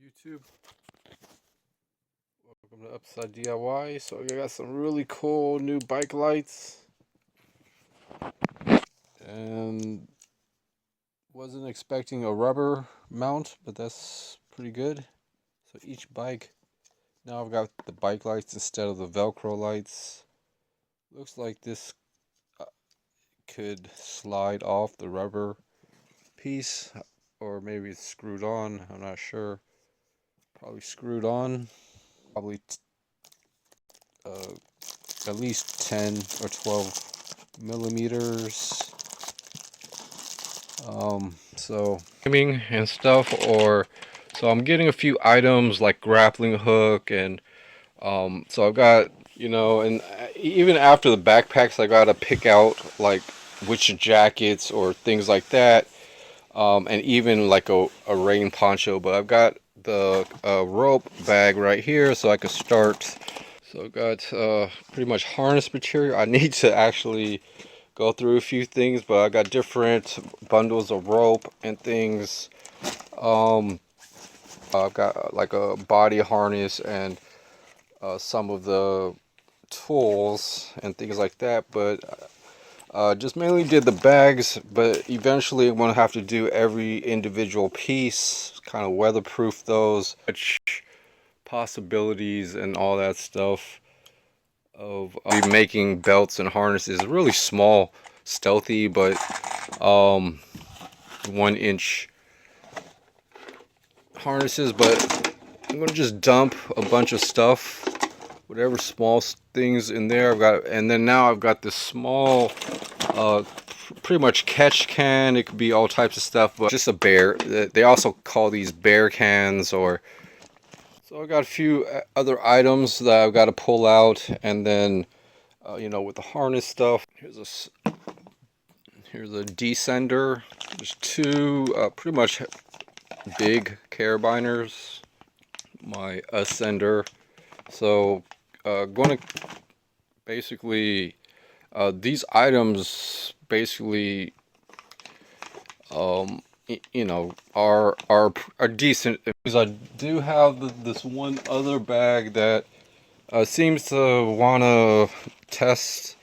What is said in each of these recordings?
YouTube? Welcome to Upside DIY. So I got some really cool new bike lights, and wasn't expecting a rubber mount, but that's pretty good. So each bike, now I've got the bike lights instead of the Velcro lights. Looks like this could slide off the rubber piece, or maybe it's screwed on. I'm not sure. Probably screwed on. Probably uh, at least 10 or 12 millimeters. So gaming and stuff, or so I'm getting a few items like grappling hook, and so I've got, and even after the backpacks, I gotta pick out like which jackets or things like that, and even like a rain poncho. But I've got the rope bag right here, so I could start. So I've got pretty much harness material. I need to actually go through a few things, but I got different bundles of rope and things. I've got like a body harness and some of the tools and things like that, but just mainly did the bags, but eventually I'm going to have to do every individual piece, kind of weatherproof those, possibilities and all that stuff of making belts and harnesses. Really small, stealthy, but 1-inch harnesses. But I'm gonna just dump a bunch of stuff, whatever small things in there I've got, and then now I've got this small pretty much catch can. It could be all types of stuff, but just a bear. They also call these bear cans. Or so I got a few other items that I've got to pull out, and then with the harness stuff, here's a descender. There's two pretty much big carabiners, my ascender. So going to basically these items basically are decent, because I do have this one other bag that seems to want to test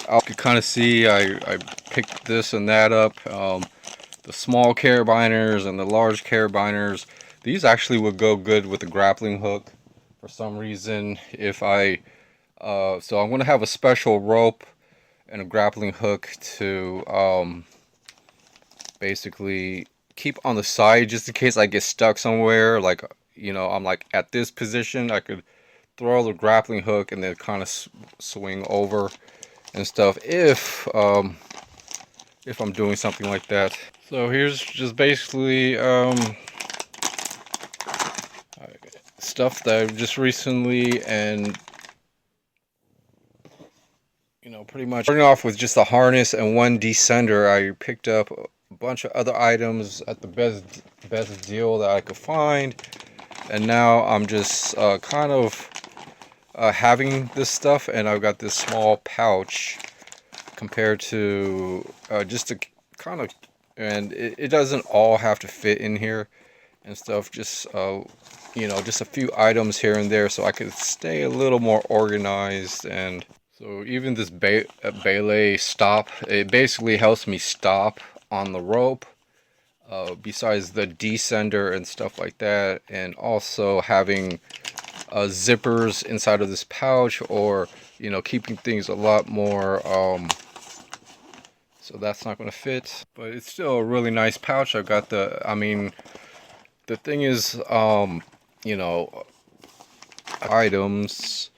out. You can kind of see I picked this and that up. The small carabiners and the large carabiners, these actually would go good with the grappling hook for some reason. If I so I'm going to have a special rope and a grappling hook to basically keep on the side, just in case I get stuck somewhere, like I'm like at this position, I could throw the grappling hook and then kind of swing over and stuff if I'm doing something like that. So here's just basically stuff that I've just recently, and pretty much starting off with just a harness and one descender. I picked up a bunch of other items at the best deal that I could find, and now I'm just kind of having this stuff, and I've got this small pouch compared to just a kind of, and it doesn't all have to fit in here and stuff, just just a few items here and there, so I could stay a little more organized. And so even this belay stop, it basically helps me stop on the rope, besides the descender and stuff like that, and also having zippers inside of this pouch, or keeping things a lot more so that's not going to fit, but it's still a really nice pouch. I've got the thing is, items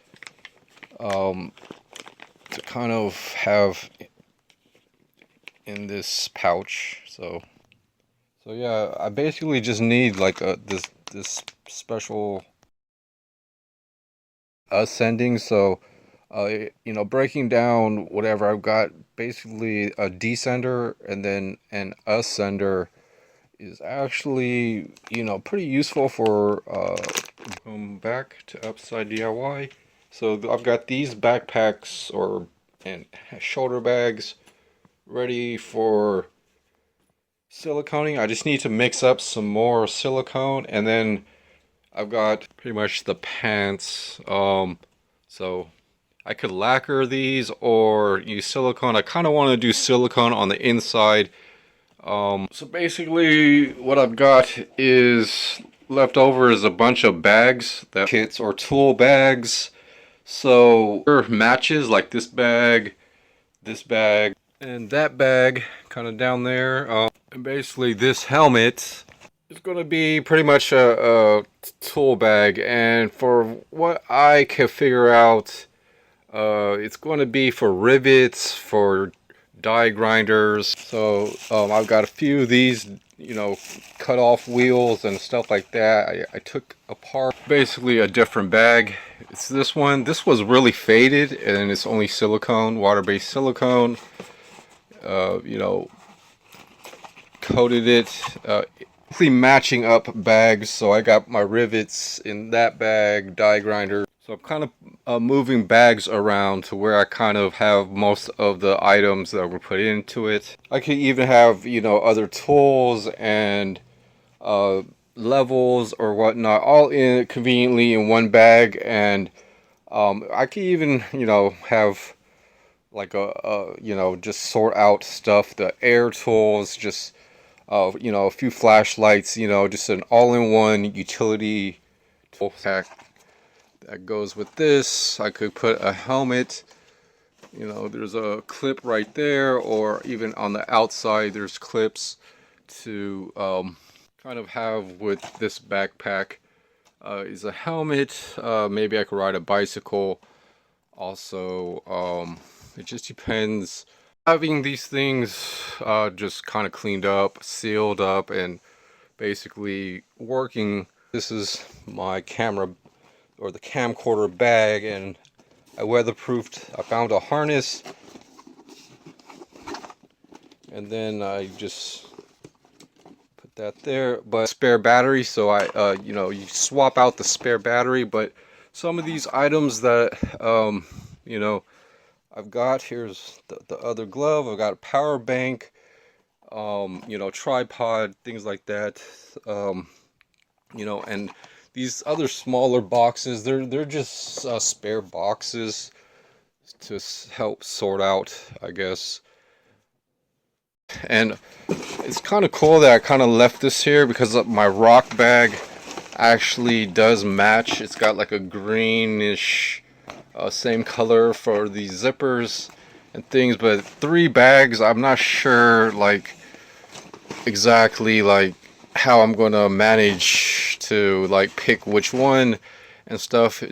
to kind of have in this pouch. So yeah, I basically just need like this special ascending. So breaking down whatever I've got, basically a descender and then an ascender is actually pretty useful for come back to Upside DIY. So I've got these backpacks and shoulder bags ready for siliconing. I just need to mix up some more silicone, and then I've got pretty much the pants. So I could lacquer these or use silicone. I kind of want to do silicone on the inside. So basically what I've got is left over is a bunch of bags, that kits or tool bags. So matches like this bag, and that bag kind of down there. And basically this helmet is going to be pretty much a tool bag, and for what I can figure out, it's going to be for rivets, for die grinders. So I've got a few of these, you know, cut off wheels and stuff like that. I took apart basically a different bag. It's this one. This was really faded, and it's only silicone, water-based silicone. You know, coated it. Matching up bags, so I got my rivets in that bag, die grinder. So I'm kind of moving bags around to where I kind of have most of the items that were put into it. I could even have, you know, other tools and levels or whatnot, all in conveniently in one bag. And I could even, you know, have like you know, just sort out stuff, the air tools, just you know, a few flashlights, you know, just an all-in-one utility tool pack that goes with this. I could put a helmet, you know, there's a clip right there, or even on the outside there's clips to kind of have with this backpack. Is a helmet. Maybe I could ride a bicycle also. It just depends. Having these things just kind of cleaned up, sealed up, and basically working. This is my camera or the camcorder bag, and I weatherproofed. I found a harness, and then I just put that there. But spare battery, so I you know, you swap out the spare battery. But some of these items that you know, I've got, here's the other glove. I've got a power bank, you know, tripod, things like that. You know, and these other smaller boxes, they're just spare boxes to help sort out, I guess. And it's kind of cool that I kind of left this here because my rock bag actually does match. It's got like a greenish same color for the zippers and things, but 3 bags, I'm not sure like exactly like how I'm gonna manage to like pick which one and stuff.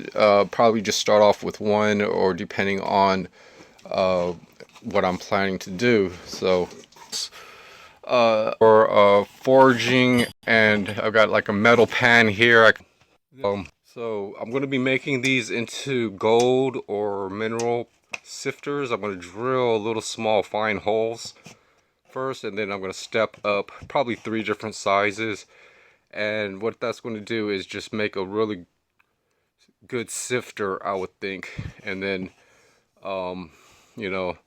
Probably just start off with one, or depending on what I'm planning to do. So for forging, and I've got like a metal pan here. So I'm going to be making these into gold or mineral sifters. I'm going to drill little small fine holes first, and then I'm going to step up probably 3 different sizes. And what that's going to do is just make a really good sifter, I would think. And then you know,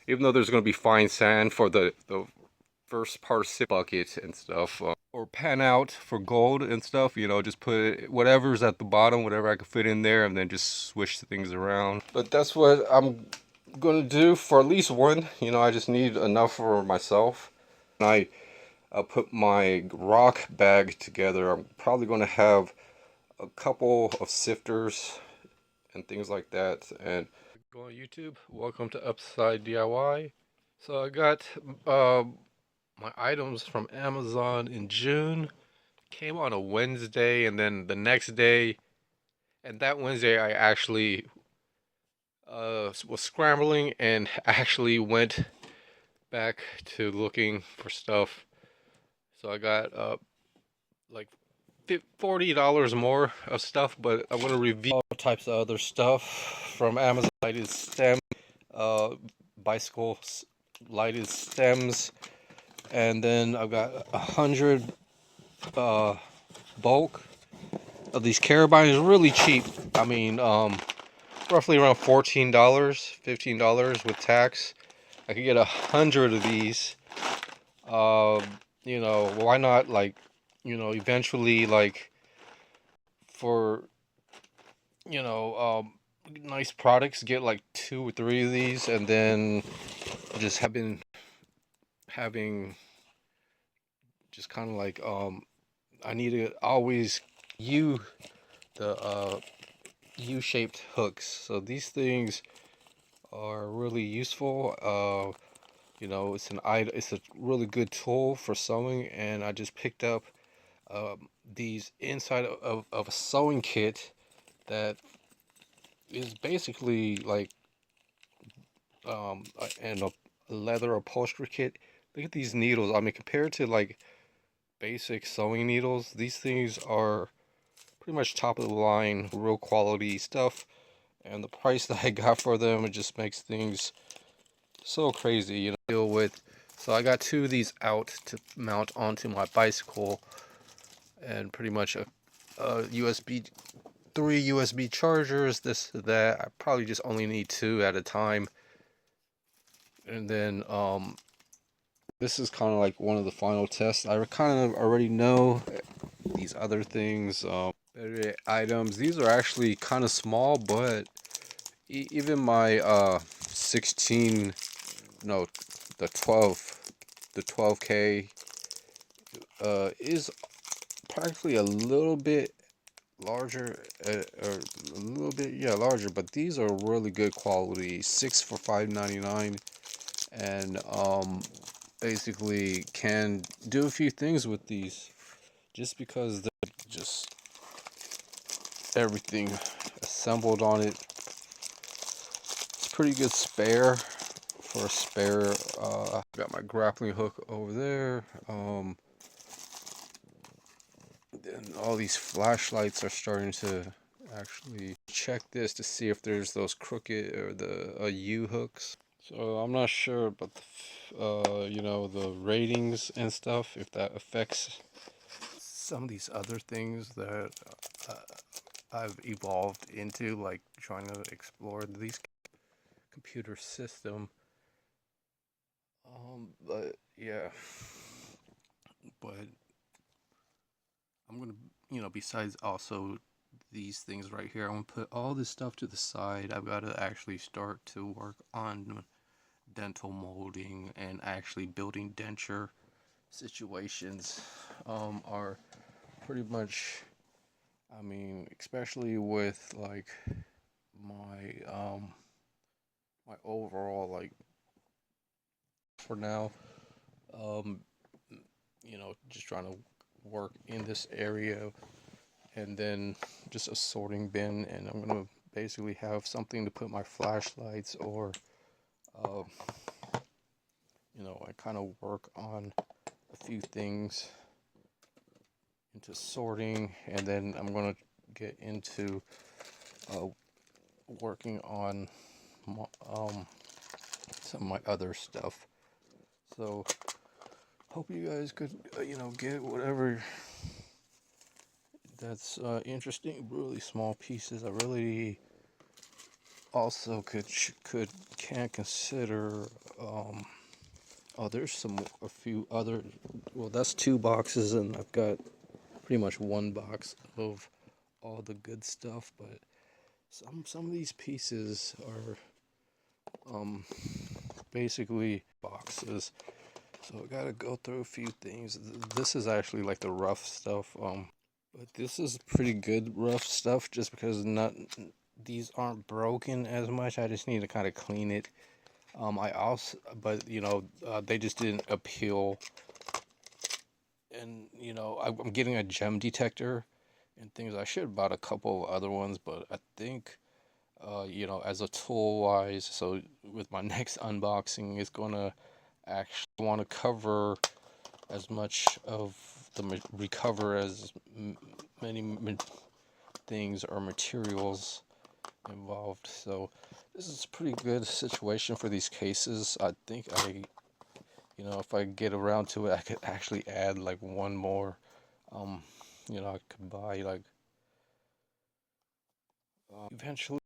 even though there's going to be fine sand for the first part sip bucket and stuff, or pan out for gold and stuff, you know, just put whatever's at the bottom, whatever I can fit in there, and then just switch things around. But that's what I'm gonna do for at least one. You know, I just need enough for myself. And I'll put my rock bag together. I'm probably gonna have a couple of sifters and things like that. And go on YouTube. Welcome to Upside DIY. So I got my items from Amazon in June. Came on a Wednesday, and then the next day, and that Wednesday I actually was scrambling and actually went back to looking for stuff. So I got like $40 more of stuff, but I'm gonna review all types of other stuff from Amazon. Lighted stem, bicycle lighted stems, and then I've got 100 bulk of these carabines, really cheap. I mean, roughly around $14, $15 with tax. I could get 100 of these. You know, why not, like, you know, eventually like for nice products, get like 2 or 3 of these, and then just have been having just kind of like I need to always U the U-shaped hooks. So these things are really useful. It's a really good tool for sewing, and I just picked up these inside of a sewing kit that is basically like and a leather upholstery kit. Look at these needles. I mean, compared to like basic sewing needles, these things are pretty much top of the line, real quality stuff. And the price that I got for them, it just makes things so crazy, deal with. So I got 2 of these out to mount onto my bicycle, and pretty much a USB, 3 USB chargers, this, that. I probably just only need 2 at a time. And then this is kind of like one of the final tests. I kind of already know these other things, better items. These are actually kind of small, but even my 16, no, the 12K is practically a little bit larger, or a little bit, yeah, larger, but these are really good quality. 6 for $5.99, and basically can do a few things with these, just because they're just everything assembled on it. It's pretty good spare for a spare. Got my grappling hook over there. Then all these flashlights are starting to actually check this to see if there's those crooked or the U hooks. So I'm not sure about the ratings and stuff, if that affects some of these other things that uh, I've evolved into, like trying to explore these computer system. But yeah, but I'm gonna, besides also these things right here, I'm gonna put all this stuff to the side. I've got to actually start to work on dental molding, and actually building denture situations are pretty much, I mean, especially with like my overall, like, for now, um just trying to work in this area, and then just a sorting bin, and I'm gonna basically have something to put my flashlights, or uh, I kind of work on a few things into sorting, and then I'm gonna get into uh, working on some of my other stuff. So hope you guys could get whatever that's interesting. Really small pieces. I really also can consider. Oh, there's a few other. Well, that's 2 boxes, and I've got pretty much 1 box of all the good stuff. But some of these pieces are basically boxes. So I gotta go through a few things. This is actually like the rough stuff. But this is pretty good rough stuff, just because not these aren't broken as much. I just need to kind of clean it. I also, but they just didn't appeal. And I'm getting a gem detector and things. I should have bought a couple of other ones, but I think as a tool wise, so with my next unboxing, is gonna actually want to cover as much of the recover as many things or materials involved. So this is a pretty good situation for these cases. I think if I get around to it, I could actually add like one more. I could buy like eventually.